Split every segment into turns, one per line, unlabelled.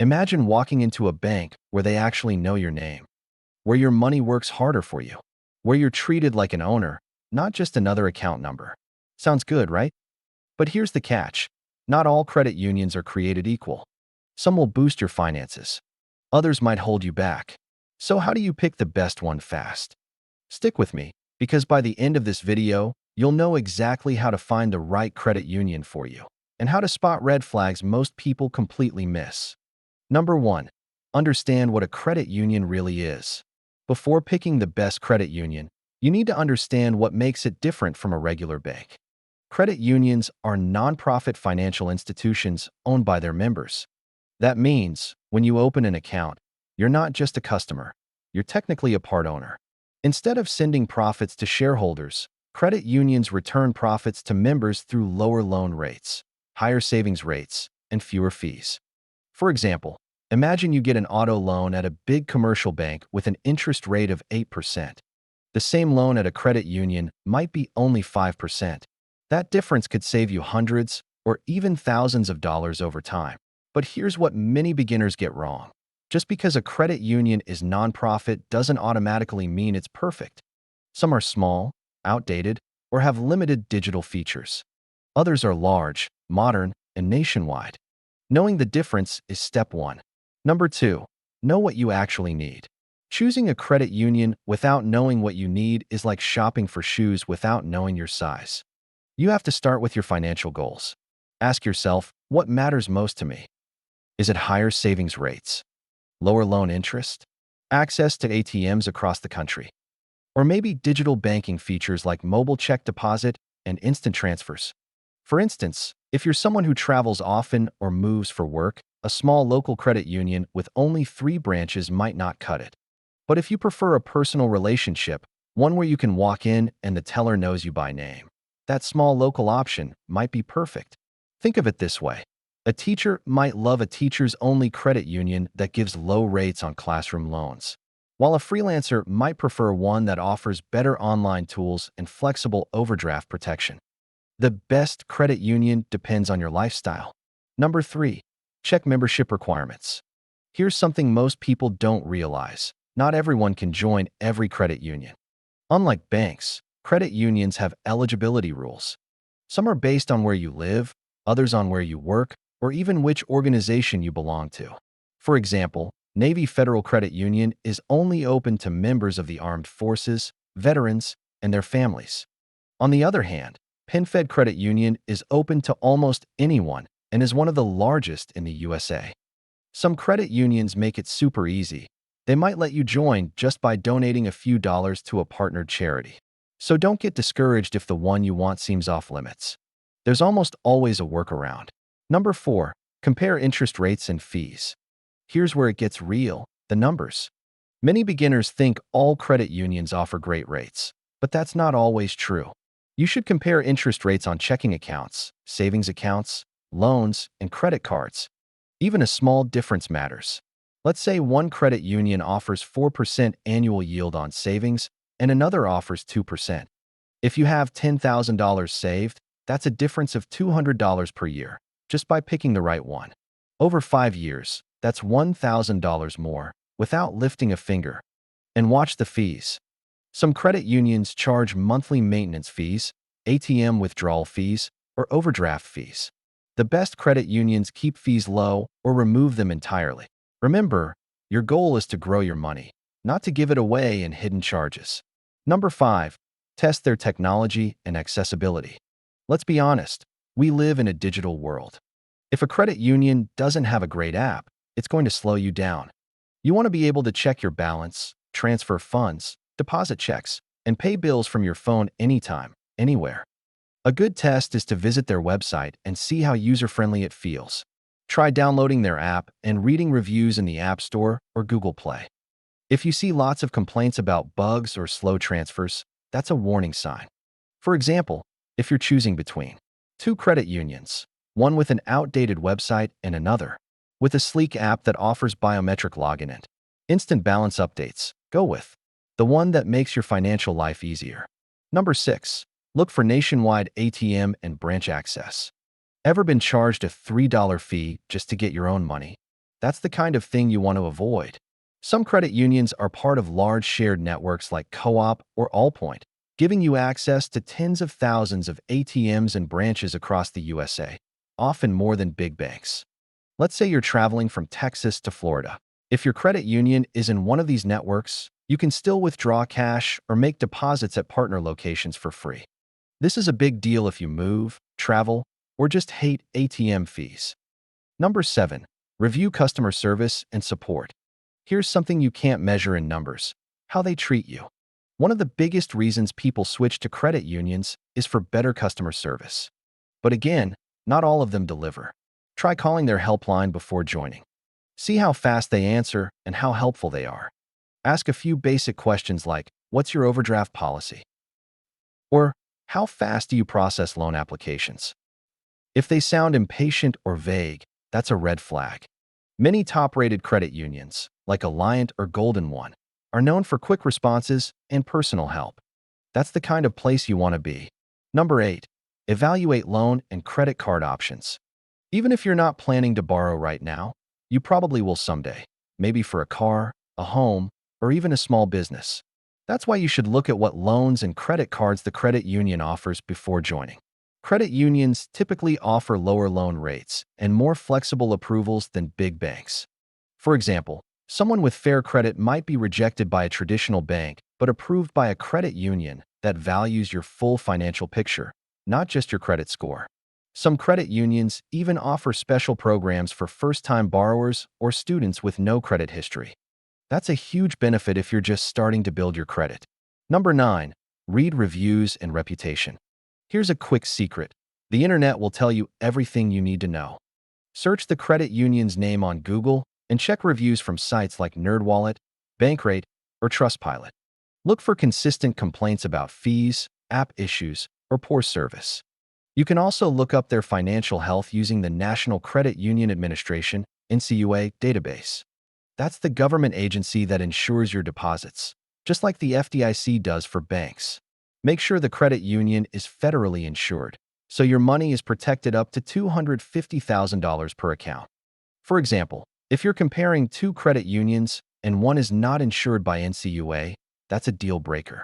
Imagine walking into a bank where they actually know your name, where your money works harder for you, where you're treated like an owner, not just another account number. Sounds good, right? But here's the catch. Not all credit unions are created equal. Some will boost your finances. Others might hold you back. So how do you pick the best one fast? Stick with me, because by the end of this video, you'll know exactly how to find the right credit union for you and how to spot red flags most people completely miss. Number 1. Understand what a credit union really is. Before picking the best credit union, you need to understand what makes it different from a regular bank. Credit unions are nonprofit financial institutions owned by their members. That means, when you open an account, you're not just a customer, you're technically a part owner. Instead of sending profits to shareholders, credit unions return profits to members through lower loan rates, higher savings rates, and fewer fees. For example, imagine you get an auto loan at a big commercial bank with an interest rate of 8%. The same loan at a credit union might be only 5%. That difference could save you hundreds or even thousands of dollars over time. But here's what many beginners get wrong. Just because a credit union is nonprofit doesn't automatically mean it's perfect. Some are small, outdated, or have limited digital features. Others are large, modern, and nationwide. Knowing the difference is step 1. Number 2. Know what you actually need. Choosing a credit union without knowing what you need is like shopping for shoes without knowing your size. You have to start with your financial goals. Ask yourself, what matters most to me? Is it higher savings rates? Lower loan interest? Access to ATMs across the country? Or maybe digital banking features like mobile check deposit and instant transfers? For instance, if you're someone who travels often or moves for work, a small local credit union with only 3 branches might not cut it. But if you prefer a personal relationship, one where you can walk in and the teller knows you by name, that small local option might be perfect. Think of it this way. A teacher might love a teachers-only credit union that gives low rates on classroom loans, while a freelancer might prefer one that offers better online tools and flexible overdraft protection. The best credit union depends on your lifestyle. Number 3. Check membership requirements. Here's something most people don't realize. Not everyone can join every credit union. Unlike banks, credit unions have eligibility rules. Some are based on where you live, others on where you work, or even which organization you belong to. For example, Navy Federal Credit Union is only open to members of the armed forces, veterans, and their families. On the other hand, PenFed Credit Union is open to almost anyone and is one of the largest in the USA. Some credit unions make it super easy. They might let you join just by donating a few dollars to a partnered charity. So don't get discouraged if the one you want seems off limits. There's almost always a workaround. Number 4. Compare interest rates and fees. Here's where it gets real, the numbers. Many beginners think all credit unions offer great rates, but that's not always true. You should compare interest rates on checking accounts, savings accounts, loans, and credit cards. Even a small difference matters. Let's say one credit union offers 4% annual yield on savings and another offers 2%. If you have $10,000 saved, that's a difference of $200 per year, just by picking the right one. Over 5 years, that's $1,000 more, without lifting a finger. And watch the fees. Some credit unions charge monthly maintenance fees, ATM withdrawal fees, or overdraft fees. The best credit unions keep fees low or remove them entirely. Remember, your goal is to grow your money, not to give it away in hidden charges. Number 5. Test their technology and accessibility. Let's be honest, we live in a digital world. If a credit union doesn't have a great app, it's going to slow you down. You want to be able to check your balance, transfer funds, deposit checks, and pay bills from your phone anytime, anywhere. A good test is to visit their website and see how user-friendly it feels. Try downloading their app and reading reviews in the App Store or Google Play. If you see lots of complaints about bugs or slow transfers, that's a warning sign. For example, if you're choosing between 2 credit unions, one with an outdated website and another with a sleek app that offers biometric login and instant balance updates, go with the one that makes your financial life easier. Number 6. Look for nationwide ATM and branch access. Ever been charged a $3 fee just to get your own money? That's the kind of thing you want to avoid. Some credit unions are part of large shared networks like Co-op or Allpoint, giving you access to tens of thousands of ATMs and branches across the USA, often more than big banks. Let's say you're traveling from Texas to Florida. If your credit union is in one of these networks, you can still withdraw cash or make deposits at partner locations for free. This is a big deal if you move, travel, or just hate ATM fees. Number 7. Review customer service and support. Here's something you can't measure in numbers: how they treat you. One of the biggest reasons people switch to credit unions is for better customer service. But again, not all of them deliver. Try calling their helpline before joining. See how fast they answer and how helpful they are. Ask a few basic questions like, "What's your overdraft policy?" Or, "How fast do you process loan applications?" If they sound impatient or vague, that's a red flag. Many top-rated credit unions, like Alliant or Golden One, are known for quick responses and personal help. That's the kind of place you want to be. Number 8. Evaluate loan and credit card options. Even if you're not planning to borrow right now, you probably will someday, maybe for a car, a home, or even a small business. That's why you should look at what loans and credit cards the credit union offers before joining. Credit unions typically offer lower loan rates and more flexible approvals than big banks. For example, someone with fair credit might be rejected by a traditional bank but approved by a credit union that values your full financial picture, not just your credit score. Some credit unions even offer special programs for first-time borrowers or students with no credit history. That's a huge benefit if you're just starting to build your credit. Number 9. Read reviews and reputation. Here's a quick secret: the internet will tell you everything you need to know. Search the credit union's name on Google and check reviews from sites like NerdWallet, Bankrate, or Trustpilot. Look for consistent complaints about fees, app issues, or poor service. You can also look up their financial health using the National Credit Union Administration (NCUA) database. That's the government agency that insures your deposits, just like the FDIC does for banks. Make sure the credit union is federally insured, so your money is protected up to $250,000 per account. For example, if you're comparing two credit unions and one is not insured by NCUA, that's a deal breaker.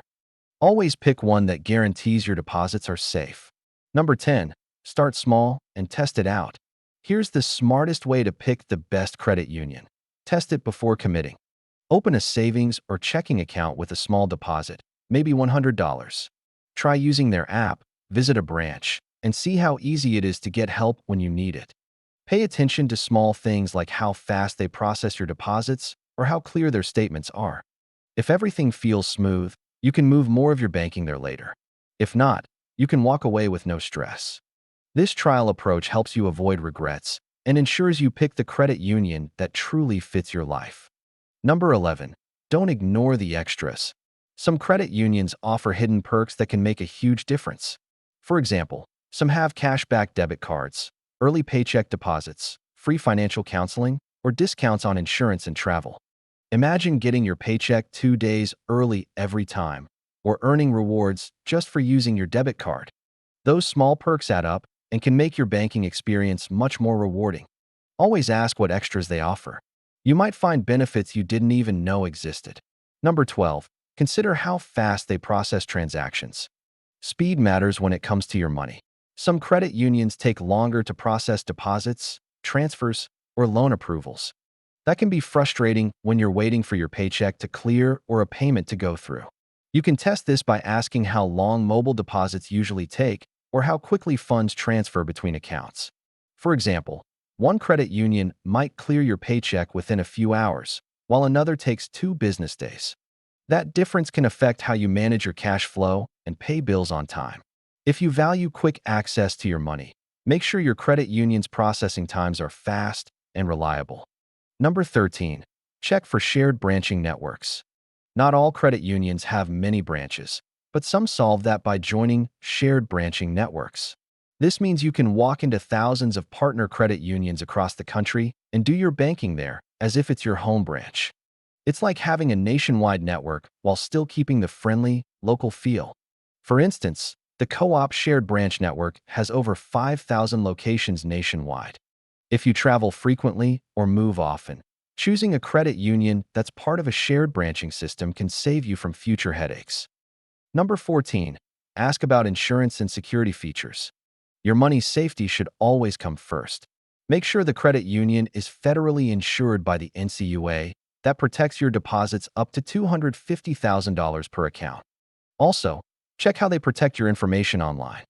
Always pick one that guarantees your deposits are safe. Number 10. Start small and test it out. Here's the smartest way to pick the best credit union. Test it before committing. Open a savings or checking account with a small deposit, maybe $100. Try using their app, visit a branch, and see how easy it is to get help when you need it. Pay attention to small things like how fast they process your deposits or how clear their statements are. If everything feels smooth, you can move more of your banking there later. If not, you can walk away with no stress. This trial approach helps you avoid regrets and ensures you pick the credit union that truly fits your life. Number 11. Don't ignore the extras. Some credit unions offer hidden perks that can make a huge difference. For example, some have cashback debit cards, early paycheck deposits, free financial counseling, or discounts on insurance and travel. Imagine getting your paycheck 2 days early every time, or earning rewards just for using your debit card. Those small perks add up and can make your banking experience much more rewarding. Always ask what extras they offer. You might find benefits you didn't even know existed. Number 12. Consider how fast they process transactions. Speed matters when it comes to your money. Some credit unions take longer to process deposits, transfers, or loan approvals. That can be frustrating when you're waiting for your paycheck to clear or a payment to go through. You can test this by asking how long mobile deposits usually take or how quickly funds transfer between accounts. For example, one credit union might clear your paycheck within a few hours, while another takes 2 business days. That difference can affect how you manage your cash flow and pay bills on time. If you value quick access to your money, make sure your credit union's processing times are fast and reliable. Number 13. Check for shared branching networks. Not all credit unions have many branches, but some solve that by joining shared branching networks. This means you can walk into thousands of partner credit unions across the country and do your banking there as if it's your home branch. It's like having a nationwide network while still keeping the friendly, local feel. For instance, the Co-op Shared Branch Network has over 5,000 locations nationwide. If you travel frequently or move often, choosing a credit union that's part of a shared branching system can save you from future headaches. Number 14. Ask about insurance and security features. Your money's safety should always come first. Make sure the credit union is federally insured by the NCUA. That protects your deposits up to $250,000 per account. Also, check how they protect your information online.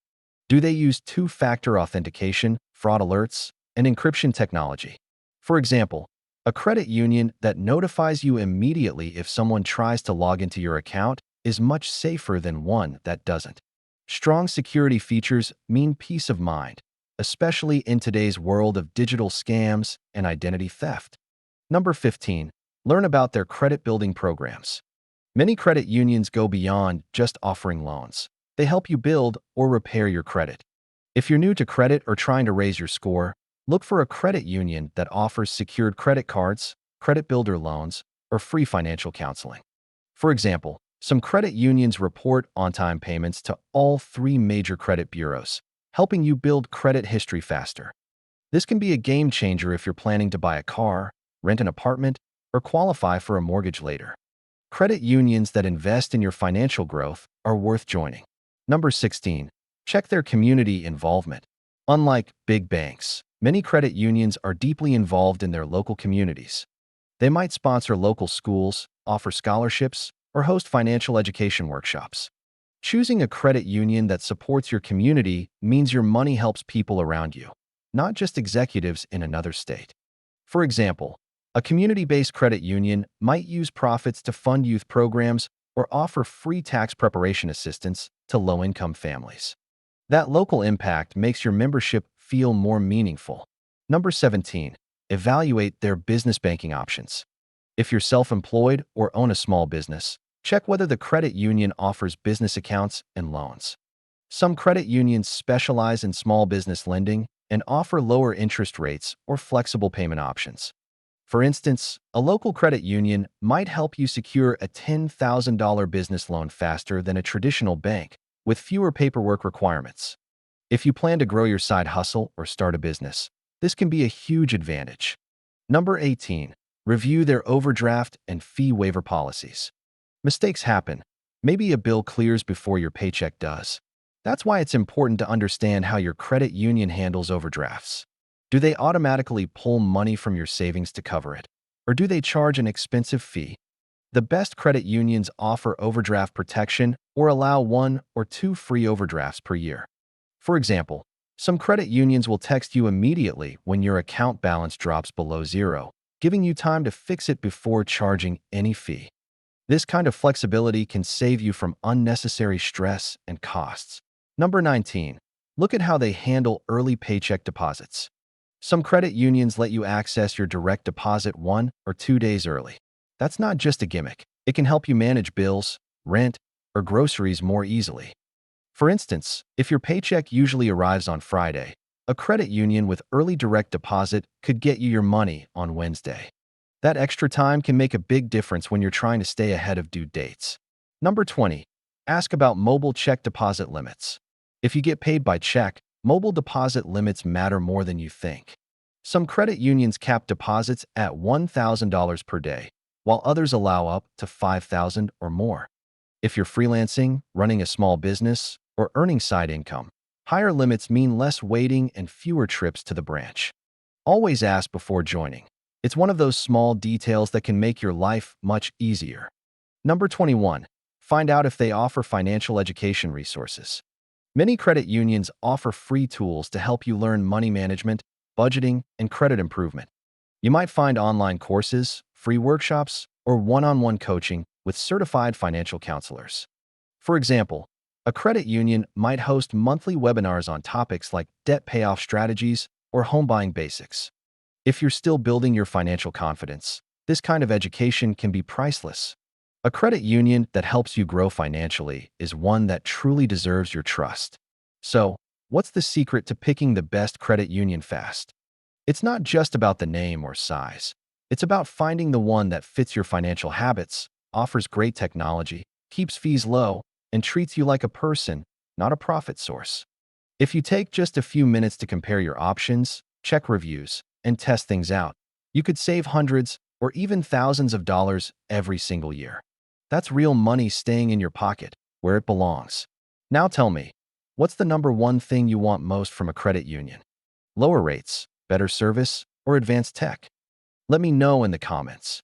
Do they use two-factor authentication, fraud alerts, and encryption technology? For example, a credit union that notifies you immediately if someone tries to log into your account is much safer than one that doesn't. Strong security features mean peace of mind, especially in today's world of digital scams and identity theft. Number 15. Learn about their credit building programs. Many credit unions go beyond just offering loans. They help you build or repair your credit. If you're new to credit or trying to raise your score, look for a credit union that offers secured credit cards, credit builder loans, or free financial counseling. For example, some credit unions report on-time payments to all three major credit bureaus, helping you build credit history faster. This can be a game changer if you're planning to buy a car, rent an apartment, or qualify for a mortgage later. Credit unions that invest in your financial growth are worth joining. Number 16. Check their community involvement. Unlike big banks, many credit unions are deeply involved in their local communities. They might sponsor local schools, offer scholarships, or host financial education workshops. Choosing a credit union that supports your community means your money helps people around you, not just executives in another state. For example, a community-based credit union might use profits to fund youth programs or offer free tax preparation assistance to low-income families. That local impact makes your membership feel more meaningful. Number 17. Evaluate their business banking options. If you're self-employed or own a small business, check whether the credit union offers business accounts and loans. Some credit unions specialize in small business lending and offer lower interest rates or flexible payment options. For instance, a local credit union might help you secure a $10,000 business loan faster than a traditional bank, with fewer paperwork requirements. If you plan to grow your side hustle or start a business, this can be a huge advantage. Number 18. Review their overdraft and fee waiver policies. Mistakes happen. Maybe a bill clears before your paycheck does. That's why it's important to understand how your credit union handles overdrafts. Do they automatically pull money from your savings to cover it? Or do they charge an expensive fee? The best credit unions offer overdraft protection or allow 1 or 2 free overdrafts per year. For example, some credit unions will text you immediately when your account balance drops below zero, giving you time to fix it before charging any fee. This kind of flexibility can save you from unnecessary stress and costs. Number 19. Look at how they handle early paycheck deposits. Some credit unions let you access your direct deposit 1 or 2 days early. That's not just a gimmick. It can help you manage bills, rent, or groceries more easily. For instance, if your paycheck usually arrives on Friday, a credit union with early direct deposit could get you your money on Wednesday. That extra time can make a big difference when you're trying to stay ahead of due dates. Number 20. Ask about mobile check deposit limits. If you get paid by check, mobile deposit limits matter more than you think. Some credit unions cap deposits at $1,000 per day, while others allow up to $5,000 or more. If you're freelancing, running a small business, or earning side income, higher limits mean less waiting and fewer trips to the branch. Always ask before joining. It's one of those small details that can make your life much easier. Number 21. Find out if they offer financial education resources. Many credit unions offer free tools to help you learn money management, budgeting, and credit improvement. You might find online courses, free workshops, or one-on-one coaching with certified financial counselors. For example, a credit union might host monthly webinars on topics like debt payoff strategies or home buying basics. If you're still building your financial confidence, this kind of education can be priceless. A credit union that helps you grow financially is one that truly deserves your trust. So, what's the secret to picking the best credit union fast? It's not just about the name or size. It's about finding the one that fits your financial habits, offers great technology, keeps fees low, and treats you like a person, not a profit source. If you take just a few minutes to compare your options, check reviews, and test things out. You could save hundreds or even thousands of dollars every single year. That's real money staying in your pocket, where it belongs. Now tell me, what's the number one thing you want most from a credit union? Lower rates, better service, or advanced tech? Let me know in the comments.